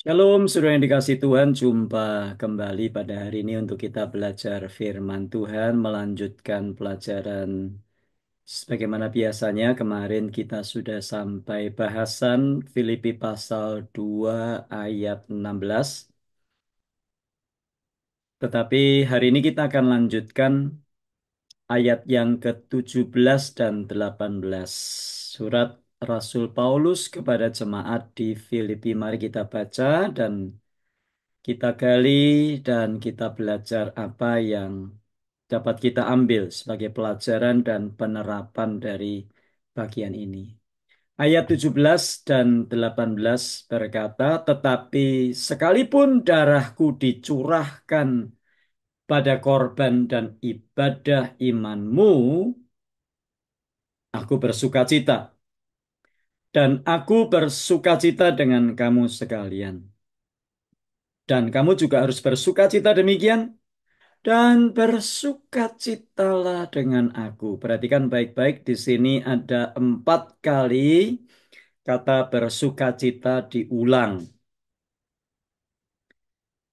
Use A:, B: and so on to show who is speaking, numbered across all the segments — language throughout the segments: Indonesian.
A: Shalom, saudara yang dikasih Tuhan, jumpa kembali pada hari ini untuk kita belajar firman Tuhan, melanjutkan pelajaran sebagaimana biasanya. Kemarin kita sudah sampai bahasan Filipi pasal 2 ayat 16. Tetapi hari ini kita akan lanjutkan ayat yang ke-17 dan 18. Surat Rasul Paulus kepada jemaat di Filipi. Mari kita baca dan kita gali dan kita belajar apa yang dapat kita ambil sebagai pelajaran dan penerapan dari bagian ini. Ayat 17 dan 18 berkata, "Tetapi sekalipun darahku dicurahkan pada korban dan ibadah imanmu, aku bersukacita. Dan aku bersukacita dengan kamu sekalian. Dan kamu juga harus bersukacita demikian. Dan bersukacitalah dengan aku." Perhatikan baik-baik, di sini ada 4 kali kata bersukacita diulang.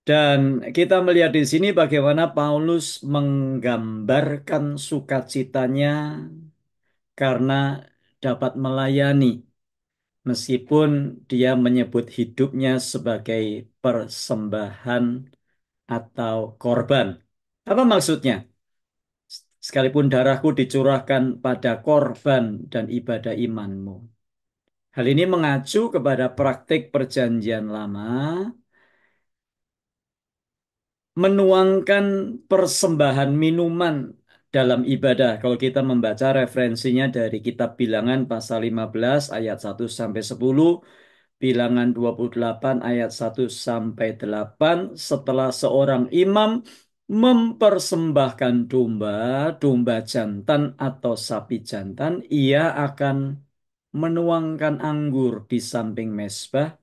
A: Dan kita melihat di sini bagaimana Paulus menggambarkan sukacitanya karena dapat melayani. Meskipun dia menyebut hidupnya sebagai persembahan atau korban. Apa maksudnya? Sekalipun darahku dicurahkan pada korban dan ibadah imanmu. Hal ini mengacu kepada praktik perjanjian lama, menuangkan persembahan minuman dalam ibadah. Kalau kita membaca referensinya dari kitab Bilangan pasal 15 ayat 1 sampai 10, Bilangan 28 ayat 1 sampai 8, setelah seorang imam mempersembahkan domba, domba jantan atau sapi jantan, ia akan menuangkan anggur di samping mezbah,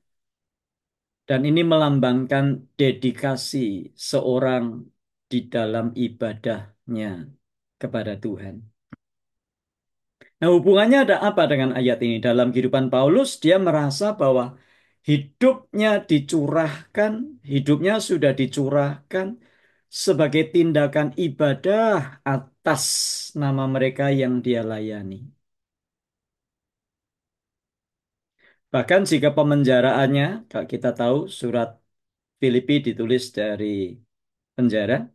A: dan ini melambangkan dedikasi seorang di dalam ibadahnya kepada Tuhan. Nah, hubungannya ada apa dengan ayat ini? Dalam kehidupan Paulus, dia merasa bahwa hidupnya dicurahkan, hidupnya sudah dicurahkan sebagai tindakan ibadah atas nama mereka yang dia layani. Bahkan jika pemenjaraannya, kalau kita tahu surat Filipi ditulis dari penjara,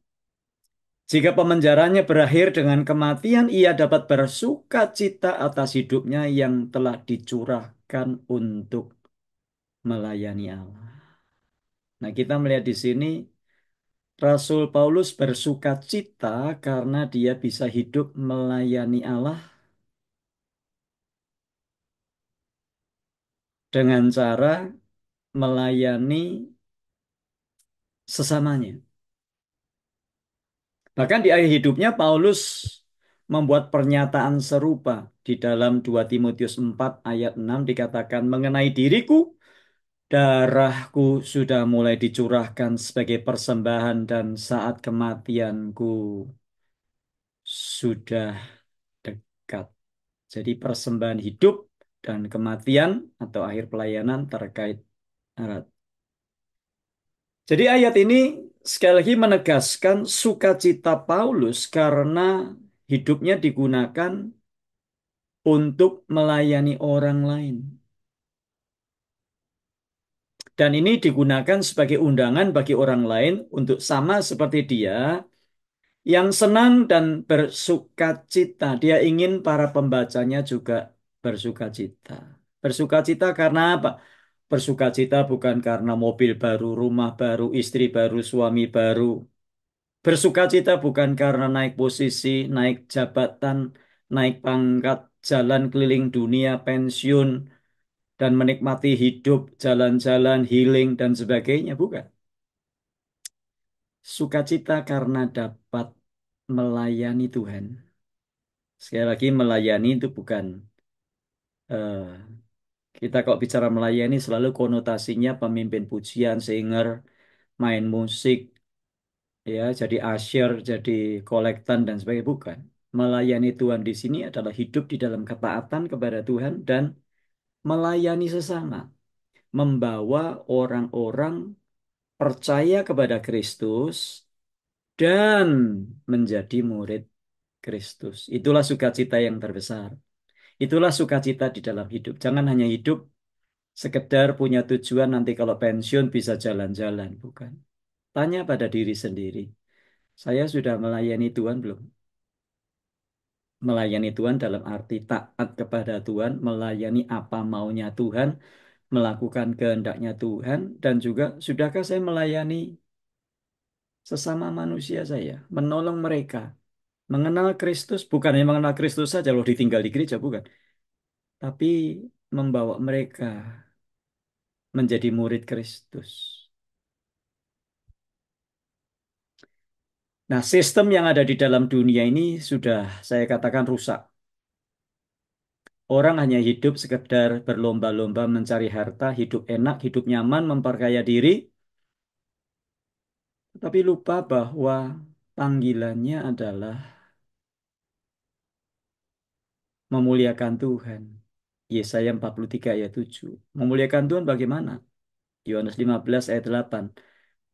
A: jika pemenjaranya berakhir dengan kematian, ia dapat bersuka cita atas hidupnya yang telah dicurahkan untuk melayani Allah. Nah, kita melihat di sini Rasul Paulus bersuka cita karena dia bisa hidup melayani Allah dengan cara melayani sesamanya. Bahkan di akhir hidupnya Paulus membuat pernyataan serupa. Di dalam 2 Timotius 4 ayat 6 dikatakan, "Mengenai diriku, darahku sudah mulai dicurahkan sebagai persembahan dan saat kematianku sudah dekat." Jadi persembahan hidup dan kematian atau akhir pelayanan terkait erat. Jadi ayat ini sekali lagi menegaskan sukacita Paulus karena hidupnya digunakan untuk melayani orang lain. Dan ini digunakan sebagai undangan bagi orang lain untuk sama seperti dia yang senang dan bersukacita. Dia ingin para pembacanya juga bersukacita. Bersukacita karena apa? Bersukacita bukan karena mobil baru, rumah baru, istri baru, suami baru. Bersukacita bukan karena naik posisi, naik jabatan, naik pangkat, jalan keliling dunia, pensiun, dan menikmati hidup, jalan-jalan, healing, dan sebagainya. Bukan. Sukacita karena dapat melayani Tuhan. Sekali lagi, melayani itu bukan, kita kalau bicara melayani selalu konotasinya pemimpin pujian, singer, main musik, ya, jadi usher, jadi kolektan, dan sebagainya. Bukan. Melayani Tuhan di sini adalah hidup di dalam ketaatan kepada Tuhan dan melayani sesama. membawa orang-orang percaya kepada Kristus dan menjadi murid Kristus. Itulah sukacita yang terbesar. Itulah sukacita di dalam hidup. Jangan hanya hidup sekedar punya tujuan nanti kalau pensiun bisa jalan-jalan, bukan. Tanya pada diri sendiri. Saya sudah melayani Tuhan belum? Melayani Tuhan dalam arti taat kepada Tuhan, melayani apa maunya Tuhan, melakukan kehendaknya Tuhan, dan juga sudahkah saya melayani sesama manusia saya, menolong mereka, mengenal Kristus, bukan hanya mengenal Kristus saja loh ditinggal di gereja, bukan. Tapi membawa mereka menjadi murid Kristus. Nah, sistem yang ada di dalam dunia ini sudah saya katakan rusak. Orang hanya hidup sekedar berlomba-lomba mencari harta, hidup enak, hidup nyaman, memperkaya diri, tapi lupa bahwa panggilannya adalah memuliakan Tuhan. Yesaya 43 ayat 7. Memuliakan Tuhan bagaimana? Yohanes 15 ayat 8.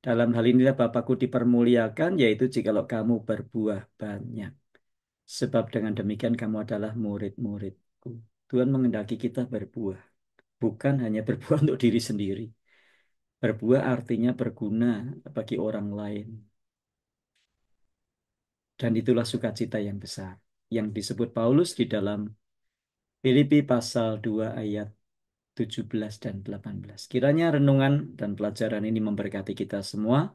A: Dalam hal inilah Bapakku dipermuliakan, yaitu jikalau kamu berbuah banyak. Sebab dengan demikian kamu adalah murid-muridku. Tuhan mengendaki kita berbuah. Bukan hanya berbuah untuk diri sendiri. Berbuah artinya berguna bagi orang lain. Dan itulah sukacita yang besar. Yang disebut Paulus di dalam Filipi pasal 2 ayat 17 dan 18. Kiranya renungan dan pelajaran ini memberkati kita semua.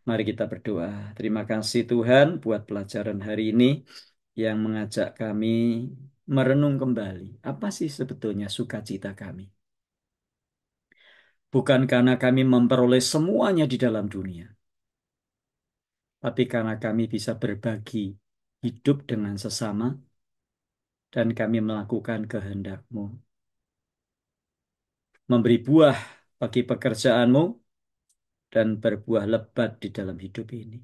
A: Mari kita berdoa. Terima kasih Tuhan buat pelajaran hari ini yang mengajak kami merenung kembali. Apa sih sebetulnya sukacita kami? Bukan karena kami memperoleh semuanya di dalam dunia, tapi karena kami bisa berbagi hidup dengan sesama dan kami melakukan kehendak-Mu. Memberi buah bagi pekerjaan-Mu dan berbuah lebat di dalam hidup ini.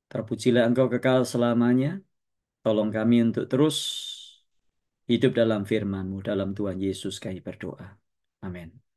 A: Terpujilah Engkau kekal selamanya. Tolong kami untuk terus hidup dalam firman-Mu. Dalam Tuhan Yesus kami berdoa. Amin.